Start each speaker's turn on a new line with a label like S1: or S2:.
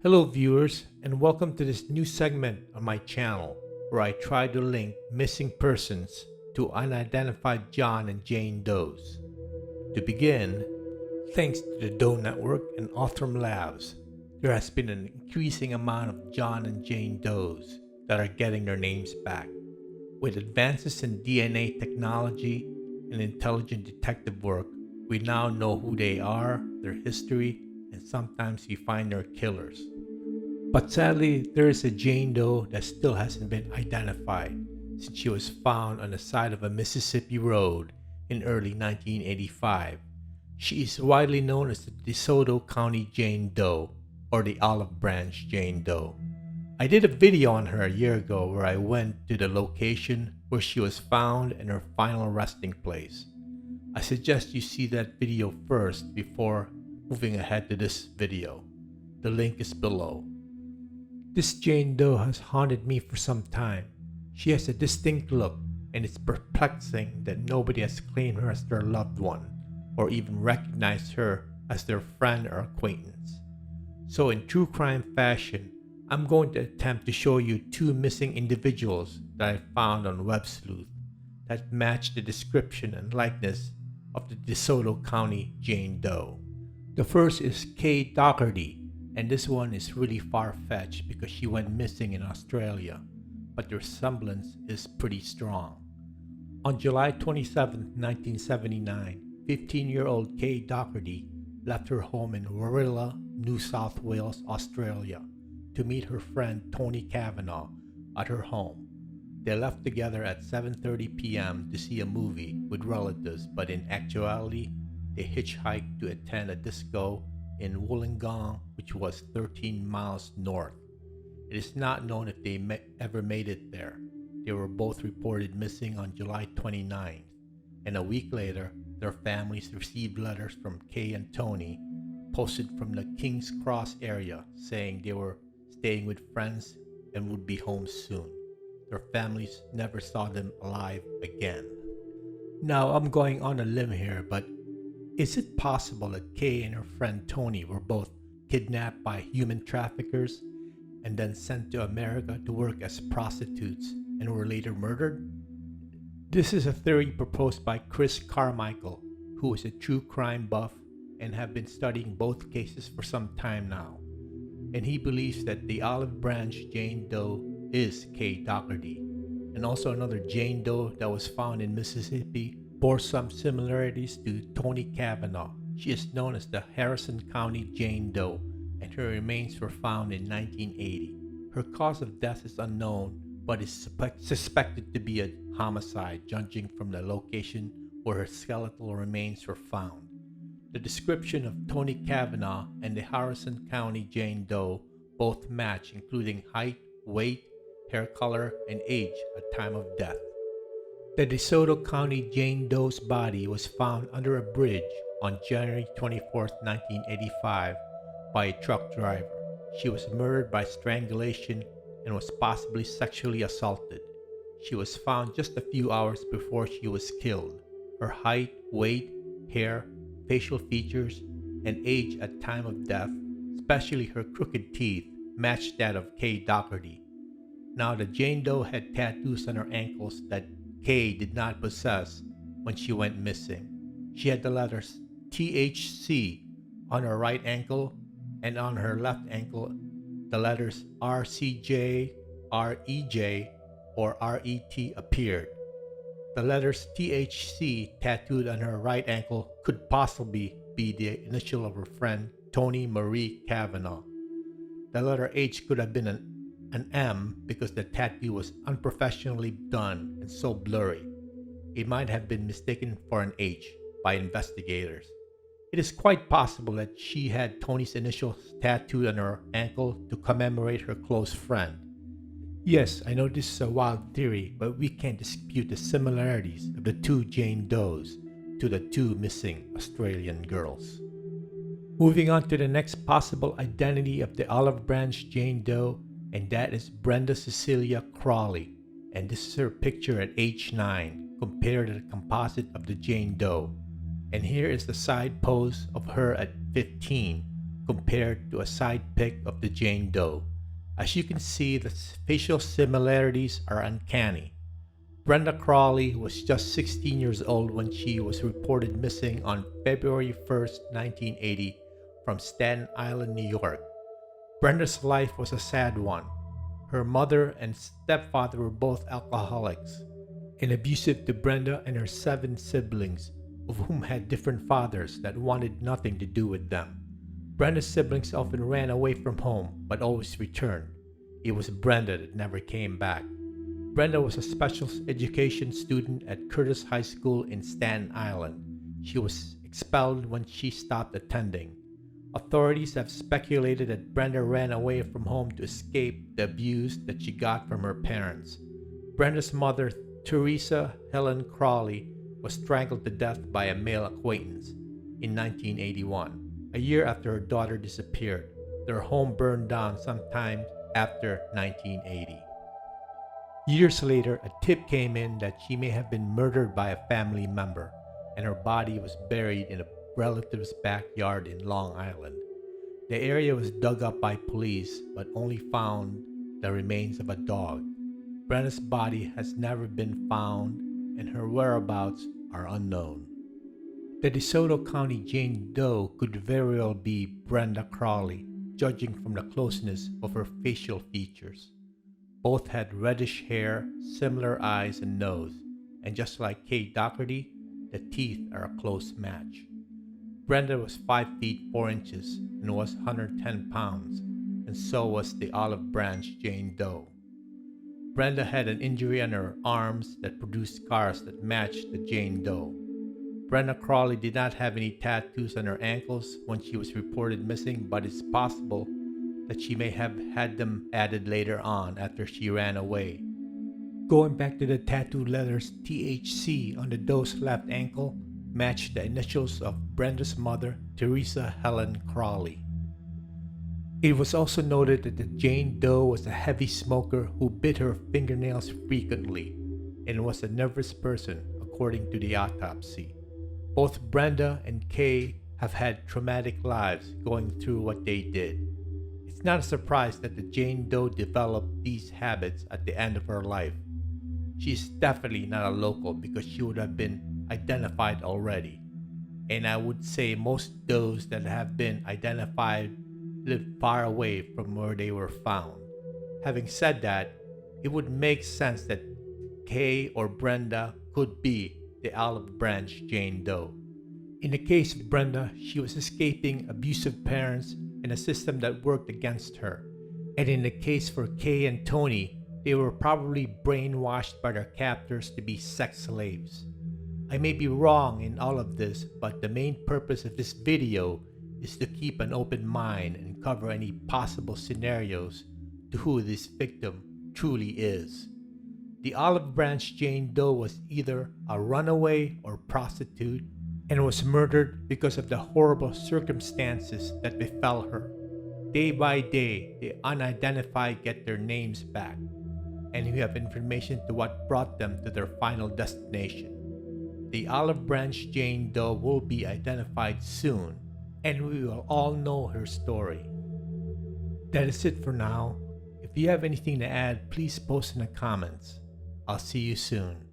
S1: Hello, viewers, and welcome to this new segment on my channel where I try to link missing persons to unidentified John and Jane Does. To begin, thanks to the Doe Network and Othram Labs, there has been an increasing amount of John and Jane Does that are getting their names back. With advances in DNA technology and intelligent detective work, we now know who they are, their history, and sometimes we find their killers. But sadly, there is a Jane Doe that still hasn't been identified since she was found on the side of a Mississippi road in early 1985. She is widely known as the DeSoto County Jane Doe or the Olive Branch Jane Doe. I did a video on her a year ago where I went to the location where she was found and her final resting place. I suggest you see that video first before moving ahead to this video. The link is below. This Jane Doe has haunted me for some time. She has a distinct look, and it's perplexing that nobody has claimed her as their loved one, or even recognized her as their friend or acquaintance. So in true crime fashion, I'm going to attempt to show you two missing individuals that I found on WebSleuth that match the description and likeness of the DeSoto County Jane Doe. The first is Kacy Docherty, and this one is really far-fetched because she went missing in Australia, but the resemblance is pretty strong. On July 27, 1979, 15-year-old Kacy Docherty left her home in Warilla, New South Wales, Australia, to meet her friend Toni Cavangh at her home. They left together at 7:30 p.m. to see a movie with relatives, but in actuality, they hitchhiked to attend a disco in Wollongong, which was 13 miles north. It is not known if they ever made it there. They were both reported missing on July 29th, and a week later, their families received letters from Kay and Toni posted from the King's Cross area saying they were staying with friends and would be home soon. Their families never saw them alive again. Now I'm going on a limb here, but is it possible that Kay and her friend Toni were both kidnapped by human traffickers and then sent to America to work as prostitutes and were later murdered? This is a theory proposed by Chris Carmichael, who is a true crime buff and have been studying both cases for some time now. And he believes that the Olive Branch Jane Doe is Kacy Docherty, and also another Jane Doe that was found in Mississippi bore some similarities to Toni Cavangh. She is known as the Harrison County Jane Doe, and her remains were found in 1980. Her cause of death is unknown, but is suspected to be a homicide, judging from the location where her skeletal remains were found. The description of Toni Cavangh and the Harrison County Jane Doe both match, including height, weight, hair color, and age at time of death. The DeSoto County Jane Doe's body was found under a bridge on January 24, 1985 by a truck driver. She was murdered by strangulation and was possibly sexually assaulted. She was found just a few hours before she was killed. Her height, weight, hair, facial features, and age at time of death, especially her crooked teeth, matched that of Kacy Docherty. Now, the Jane Doe had tattoos on her ankles that Kay did not possess when she went missing. She had the letters THC on her right ankle, and on her left ankle, the letters RCJ, REJ, or RET appeared. The letters THC tattooed on her right ankle could possibly be the initial of her friend Toni Marie Cavangh. The letter H could have been an M because the tattoo was unprofessionally done and so blurry. It might have been mistaken for an H by investigators. It is quite possible that she had Toni's initials tattooed on her ankle to commemorate her close friend. Yes, I know this is a wild theory, but we can't dispute the similarities of the two Jane Does to the two missing Australian girls. Moving on to the next possible identity of the Olive Branch Jane Doe, and that is Brenda Cecilia Crowley, and this is her picture at age 9 compared to the composite of the Jane Doe. And here is the side pose of her at 15 compared to a side pic of the Jane Doe. As you can see, the facial similarities are uncanny. Brenda Crowley was just 16 years old when she was reported missing on February 1st, 1980 from Staten Island, New York. Brenda's life was a sad one. Her mother and stepfather were both alcoholics and abusive to Brenda and her 7 siblings, of whom had different fathers that wanted nothing to do with them. Brenda's siblings often ran away from home but always returned. It was Brenda that never came back. Brenda was a special education student at Curtis High School in Staten Island. She was expelled when she stopped attending. Authorities have speculated that Brenda ran away from home to escape the abuse that she got from her parents. Brenda's mother, Teresa Helen Crowley, was strangled to death by a male acquaintance in 1981, a year after her daughter disappeared. Their home burned down sometime after 1980. Years later, a tip came in that she may have been murdered by a family member, and her body was buried in a relative's backyard in Long Island. The area was dug up by police, but only found the remains of a dog. Brenda's body has never been found, and her whereabouts are unknown. The DeSoto County Jane Doe could very well be Brenda Crowley, judging from the closeness of her facial features. Both had reddish hair, similar eyes and nose, and just like Kacy Docherty, the teeth are a close match. Brenda was 5 feet 4 inches and was 110 pounds, and so was the olive branch Jane Doe. Brenda had an injury on her arms that produced scars that matched the Jane Doe. Brenda Crowley did not have any tattoos on her ankles when she was reported missing, but it's possible that she may have had them added later on after she ran away. Going back to the tattoo letters THC on the Doe's left ankle matched the initials of Brenda's mother, Teresa Helen Crowley. It was also noted that the Jane Doe was a heavy smoker who bit her fingernails frequently and was a nervous person, according to the autopsy. Both Brenda and Kay have had traumatic lives going through what they did. It's not a surprise that the Jane Doe developed these habits at the end of her life. She's definitely not a local because she would have been identified already. And I would say most does that have been identified live far away from where they were found. Having said that, it would make sense that Kay or Brenda could be the olive branch Jane Doe. In the case of Brenda, she was escaping abusive parents and a system that worked against her. And in the case for Kay and Toni, they were probably brainwashed by their captors to be sex slaves. I may be wrong in all of this, but the main purpose of this video is to keep an open mind and cover any possible scenarios to who this victim truly is. The olive branch Jane Doe was either a runaway or prostitute and was murdered because of the horrible circumstances that befell her. Day by day, the unidentified get their names back, and we have information to what brought them to their final destination. The olive branch Jane Doe will be identified soon, and we will all know her story. That is it for now. If you have anything to add, please post in the comments. I'll see you soon.